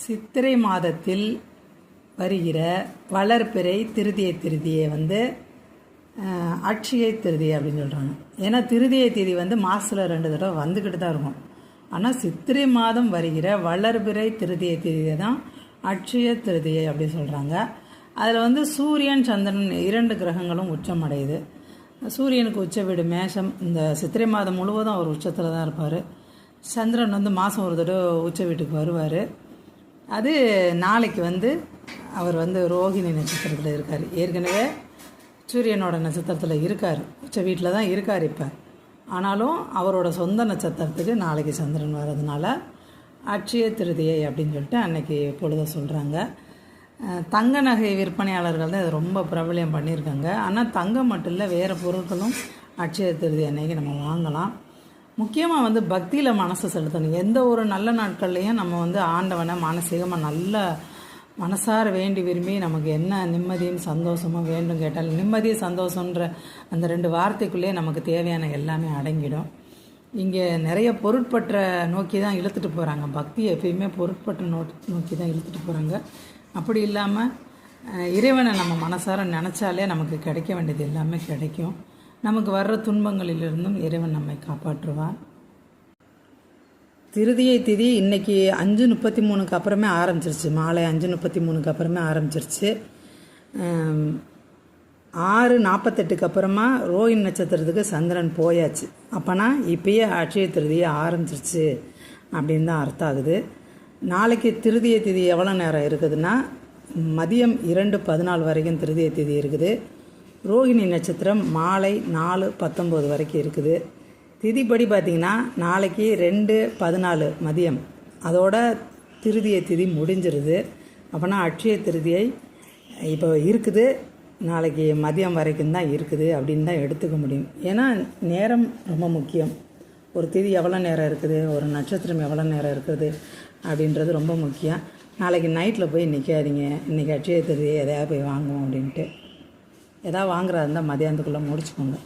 சித்திரை மாதத்தில் வருகிற வளர்பிறை திருதியை அட்சய திருதியை அப்படின்னு சொல்கிறாங்க. ஏன்னா திருதியை தேதி மாதத்தில் 2 தடவை வந்துக்கிட்டு தான் இருக்கும். ஆனால் சித்திரை மாதம் வருகிற வளர்பிறை திருதியை தேதியை தான் அட்சய திருதியை அப்படின்னு சொல்கிறாங்க. அதில் சூரியன் சந்திரன் 2 கிரகங்களும் உச்சம் அடையுது. சூரியனுக்கு உச்ச வீடு மேஷம். இந்த சித்திரை மாதம் முழுவதும் அவர் உச்சத்தில் தான் இருப்பார். சந்திரன் மாதம் ஒரு தடவை உச்ச வீட்டுக்கு வருவார். அது நாளைக்கு அவர் ரோகிணி நட்சத்திரத்தில் இருக்கார். ஏற்கனவே சூரியனோட நட்சத்திரத்தில் இருக்கார், உச்ச வீட்டில் தான் இருக்கார் இப்போ. ஆனாலும் அவரோட சொந்த நட்சத்திரத்துக்கு நாளைக்கு சந்திரன் வர்றதுனால அட்சய திருதியை அப்படின்னு சொல்லிட்டு அன்னைக்கு பொழுத சொல்கிறாங்க. தங்க நகை விற்பனையாளர்கள் தான் இதை ரொம்ப பிரபலியம் பண்ணியிருக்காங்க. ஆனால் தங்கம் மட்டும் இல்லை, வேறு பொருட்களும் அட்சய திருதி அன்னைக்கு நம்ம வாங்கலாம். முக்கியமாக பக்தியில் மனசை செலுத்தணும். எந்த ஒரு நல்ல நாட்கள்லையும் நம்ம ஆண்டவனை மானசீகமாக நல்ல மனசார வேண்டி விரும்பி நமக்கு என்ன நிம்மதியும் சந்தோஷமும் வேண்டும் கேட்டால், நிம்மதி சந்தோஷன்ற அந்த 2 வார்த்தைக்குள்ளேயே நமக்கு தேவையான எல்லாமே அடங்கிடும். இங்கே நிறைய பொருட்பற்ற நோக்கி தான் இழுத்துட்டு போகிறாங்க. பக்தி எப்பயுமே பொருட்பற்ற நோக்கி தான் இழுத்துட்டு போகிறாங்க. அப்படி இல்லாமல் இறைவனை நம்ம மனசார நினச்சாலே நமக்கு கிடைக்க வேண்டியது எல்லாமே கிடைக்கும். நமக்கு வர்ற துன்பங்களிலிருந்தும் இறைவன் நம்மை காப்பாற்றுவார். திருதியை திதி இன்றைக்கி 5:33 அப்புறமே ஆரம்பிச்சிருச்சு. மாலை 5:33 அப்புறமே ஆரம்பிச்சிருச்சு. 6:48 அப்புறமா ரோஹிணி நட்சத்திரத்துக்கு சந்திரன் போயாச்சு. அப்போனா இப்பயே அட்சய திருதியை ஆரம்பிச்சிருச்சு அப்படின்னு தான் அர்த்தம் ஆகுது. நாளைக்கு திருதியை திதி எவ்வளோ நேரம் இருக்குதுன்னா, மதியம் 2:14 வரைக்கும் திருதியை திதி இருக்குது. ரோஹிணி நட்சத்திரம் மாலை 4:19 வரைக்கும் இருக்குது. திதிப்படி பார்த்திங்கன்னா நாளைக்கு 2:14 மதியம் அதோட திருதியை திதி முடிஞ்சிருது. அப்போனா அட்சய திருதியை இப்போ இருக்குது, நாளைக்கு மதியம் வரைக்கும் தான் இருக்குது அப்படின்னு தான் எடுத்துக்க முடியும். ஏன்னா நேரம் ரொம்ப முக்கியம். ஒரு திதி எவ்வளோ நேரம் இருக்குது, ஒரு நட்சத்திரம் எவ்வளோ நேரம் இருக்குது அப்படின்றது ரொம்ப முக்கியம். நாளைக்கு நைட்டில் போய் நிற்காதீங்க, இன்றைக்கி அட்சய திருதியை எதையாவது போய் வாங்குவோம் அப்படின்ட்டு. எதாவது வாங்குறதா இருந்தால் மதியானத்துக்குள்ளே முடிச்சுக்கோங்க.